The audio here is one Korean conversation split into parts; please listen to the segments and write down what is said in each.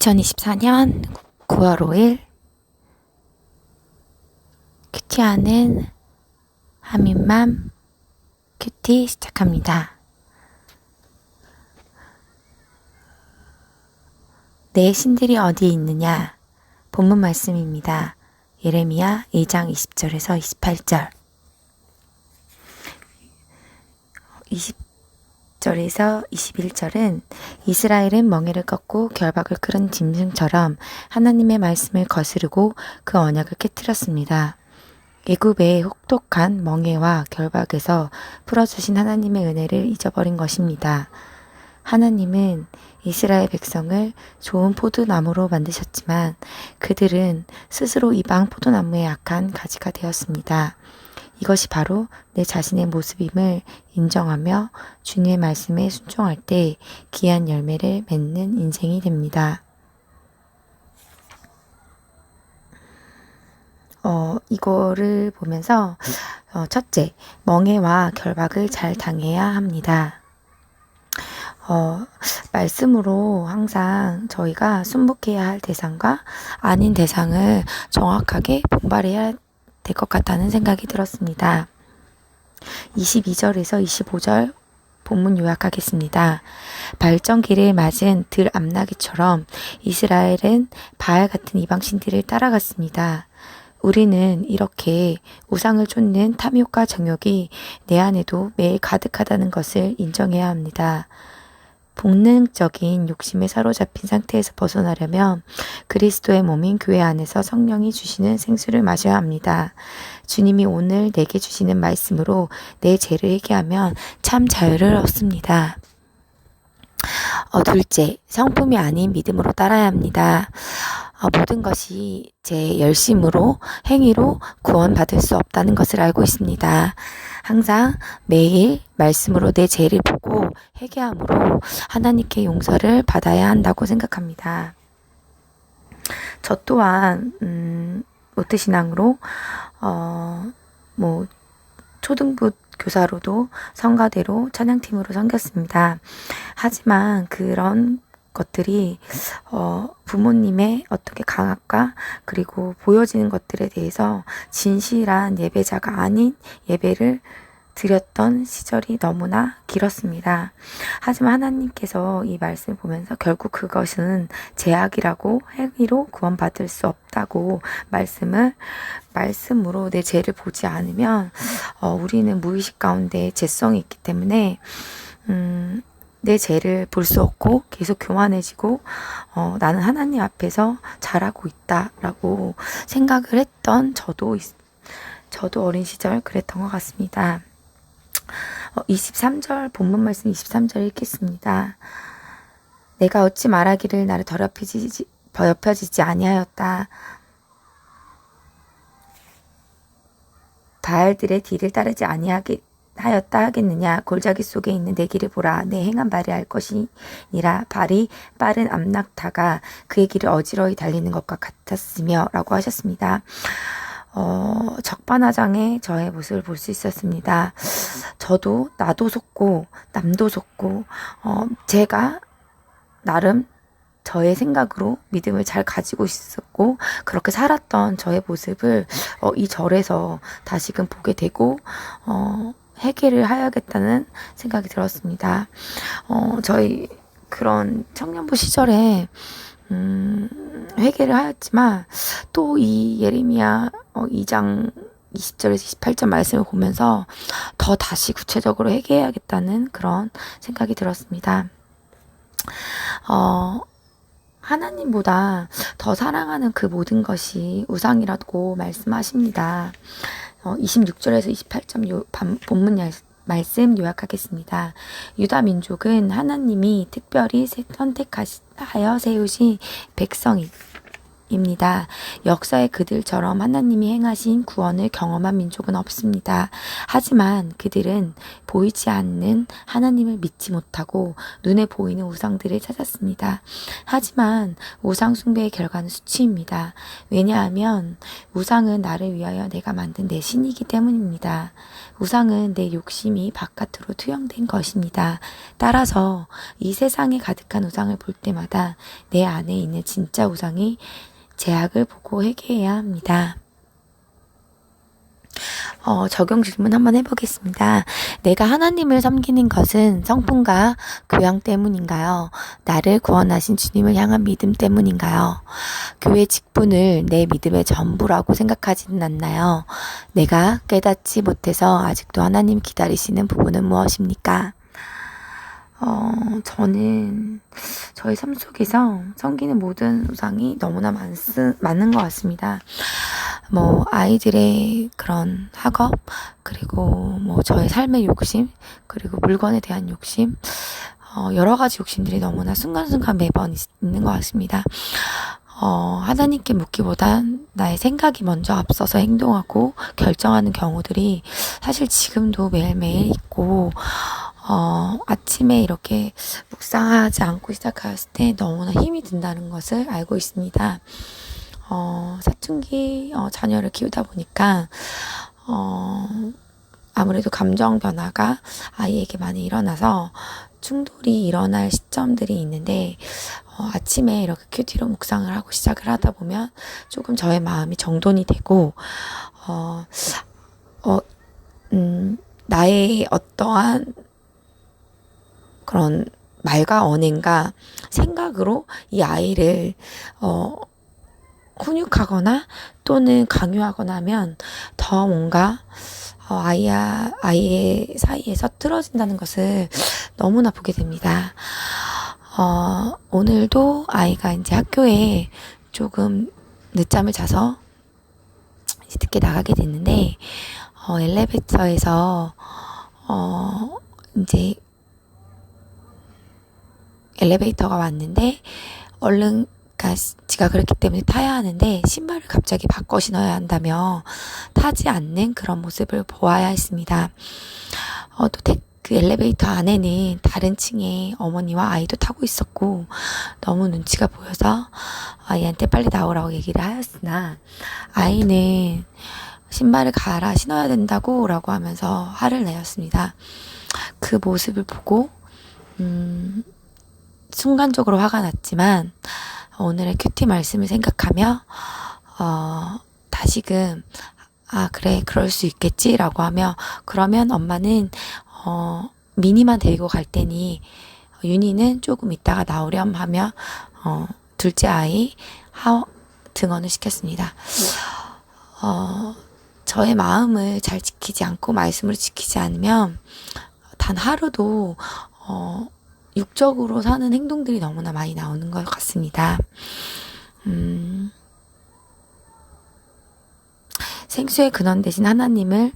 2024년 9월 5일 큐티하는 하민맘 큐티 시작합니다. 내 신들이 어디 있느냐? 본문 말씀입니다. 예레미야 2장 20절에서 28절. 20절에서 21절은 이스라엘은 멍에를 꺾고 결박을 끌은 짐승처럼 하나님의 말씀을 거스르고 그 언약을 깨뜨렸습니다. 애굽의 혹독한 멍에와 결박에서 풀어주신 하나님의 은혜를 잊어버린 것입니다. 하나님은 이스라엘 백성을 좋은 포도나무로 만드셨지만 그들은 스스로 이방 포도나무에 약한 가지가 되었습니다. 이것이 바로 내 자신의 모습임을 인정하며 주님의 말씀에 순종할 때 귀한 열매를 맺는 인생이 됩니다. 이거를 보면서 첫째, 멍에와 결박을 잘 당해야 합니다. 말씀으로 항상 저희가 순복해야 할 대상과 아닌 대상을 정확하게 분발해야 될 것 같다는 생각이 들었습니다. 22절에서 25절 본문 요약하겠습니다. 발전기를 맞은 들 암나귀처럼 이스라엘은 바알 같은 이방신들을 따라갔습니다. 우리는 이렇게 우상을 쫓는 탐욕과 정욕이 내 안에도 매일 가득하다는 것을 인정해야 합니다. 본능적인 욕심에 사로잡힌 상태에서 벗어나려면 그리스도의 몸인 교회 안에서 성령이 주시는 생수를 마셔야 합니다. 주님이 오늘 내게 주시는 말씀으로 내 죄를 회개하면 참 자유를 얻습니다. 둘째, 성품이 아닌 믿음으로 따라야 합니다. 모든 것이 제 열심으로 행위로 구원받을 수 없다는 것을 알고 있습니다. 항상 매일 말씀으로 내 죄를 보고 회개함으로 하나님께 용서를 받아야 한다고 생각합니다. 저 또한 모태신앙으로 초등부 교사로도 성가대로 찬양팀으로 섬겼습니다. 하지만 그런 것들이 부모님의 어떻게 강압과 그리고 보여지는 것들에 대해서 진실한 예배자가 아닌 예배를 드렸던 시절이 너무나 길었습니다. 하지만 하나님께서 이 말씀을 보면서 결국 그것은 죄악이라고 행위로 구원받을 수 없다고 말씀으로 내 죄를 보지 않으면 우리는 무의식 가운데 죄성이 있기 때문에 내 죄를 볼 수 없고 계속 교만해지고 나는 하나님 앞에서 잘하고 있다라고 생각을 했던 저도 어린 시절 그랬던 것 같습니다. 23절 본문 말씀 23절 읽겠습니다. 내가 어찌 말하기를 나를 더럽혀지지 아니하였다. 바알들의 뒤를 따르지 아니하였다 하겠느냐. 골짜기 속에 있는 내 길을 보라. 내 행한 바를 알 것이니라. 발이 빠른 암낙타가 그의 길을 어지러이 달리는 것과 같았으며 라고 하셨습니다. 적반하장의 저의 모습을 볼 수 있었습니다. 나도 속고 남도 속고 제가 나름 저의 생각으로 믿음을 잘 가지고 있었고 그렇게 살았던 저의 모습을 이 절에서 다시금 보게 되고 회개를 해야겠다는 생각이 들었습니다. 저희 그런 청년부 시절에 회개를 하였지만 또 이 예레미야 2장 20절에서 28절 말씀을 보면서 더 다시 구체적으로 회개해야겠다는 그런 생각이 들었습니다. 하나님보다 더 사랑하는 그 모든 것이 우상이라고 말씀하십니다. 26절에서 28절 본문 말씀 요약하겠습니다. 유다 민족은 하나님이 특별히 선택하여 세우신 백성이 입니다. 역사의 그들처럼 하나님이 행하신 구원을 경험한 민족은 없습니다. 하지만 그들은 보이지 않는 하나님을 믿지 못하고 눈에 보이는 우상들을 찾았습니다. 하지만 우상 숭배의 결과는 수치입니다. 왜냐하면 우상은 나를 위하여 내가 만든 내 신이기 때문입니다. 우상은 내 욕심이 바깥으로 투영된 것입니다. 따라서 이 세상에 가득한 우상을 볼 때마다 내 안에 있는 진짜 우상이 제약을 보고 회개해야 합니다. 적용 질문 한번 해보겠습니다. 내가 하나님을 섬기는 것은 성품과 교양 때문인가요? 나를 구원하신 주님을 향한 믿음 때문인가요? 교회 직분을 내 믿음의 전부라고 생각하지는 않나요? 내가 깨닫지 못해서 아직도 하나님 기다리시는 부분은 무엇입니까? 저는 저의 삶 속에서 섬기는 모든 우상이 너무나 많은 것 같습니다. 아이들의 그런 학업, 그리고 저의 삶의 욕심, 그리고 물건에 대한 욕심, 여러 가지 욕심들이 너무나 순간순간 매번 있는 것 같습니다. 하나님께 묻기보단 나의 생각이 먼저 앞서서 행동하고 결정하는 경우들이 사실 지금도 매일매일 있고, 아침에 이렇게 묵상하지 않고 시작했을 때 너무나 힘이 든다는 것을 알고 있습니다. 사춘기 자녀를 키우다 보니까 아무래도 감정 변화가 아이에게 많이 일어나서 충돌이 일어날 시점들이 있는데 아침에 이렇게 큐티로 묵상을 하고 시작을 하다 보면 조금 저의 마음이 정돈이 되고 나의 어떠한 그런 말과 언행과 생각으로 이 아이를 훈육하거나 또는 강요하거나 하면 더 뭔가 아이의 사이에서 틀어진다는 것을 너무나 보게 됩니다. 오늘도 아이가 이제 학교에 조금 늦잠을 자서 이제 늦게 나가게 됐는데 엘리베이터에서 이제 엘리베이터가 왔는데 얼른 지가 그렇기 때문에 타야 하는데 신발을 갑자기 바꿔 신어야 한다며 타지 않는 그런 모습을 보아야 했습니다. 또 그 엘리베이터 안에는 다른 층에 어머니와 아이도 타고 있었고 너무 눈치가 보여서 아이한테 빨리 나오라고 얘기를 하였으나 아이는 신발을 갈아 신어야 된다고 라고 하면서 화를 내었습니다. 그 모습을 보고 순간적으로 화가 났지만 오늘의 큐티 말씀을 생각하며 다시금 그래 그럴 수 있겠지 라고 하며 그러면 엄마는 미니만 데리고 갈 테니 윤희는 조금 있다가 나오렴 하며 둘째 아이 등원을 시켰습니다. 저의 마음을 잘 지키지 않고 말씀을 지키지 않으면 단 하루도 육적으로 사는 행동들이 너무나 많이 나오는 것 같습니다. 생수의 근원 대신 하나님을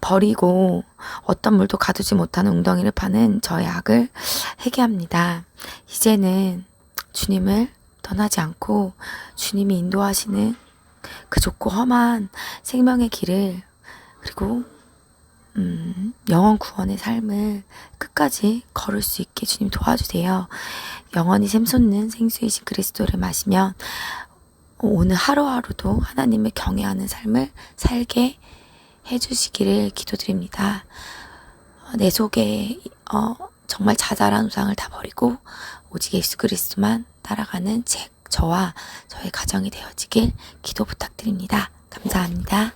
버리고 어떤 물도 가두지 못하는 웅덩이를 파는 저의 악을 회개합니다. 이제는 주님을 떠나지 않고 주님이 인도하시는 그 좁고 험한 생명의 길을 그리고 영원 구원의 삶을 끝까지 걸을 수 있게 주님 도와주세요. 영원히 샘솟는 생수이신 그리스도를 마시면 오늘 하루하루도 하나님을 경외하는 삶을 살게 해주시기를 기도드립니다. 내 속에 정말 자잘한 우상을 다 버리고 오직 예수 그리스도만 따라가는 저와 저의 가정이 되어지길 기도 부탁드립니다. 감사합니다.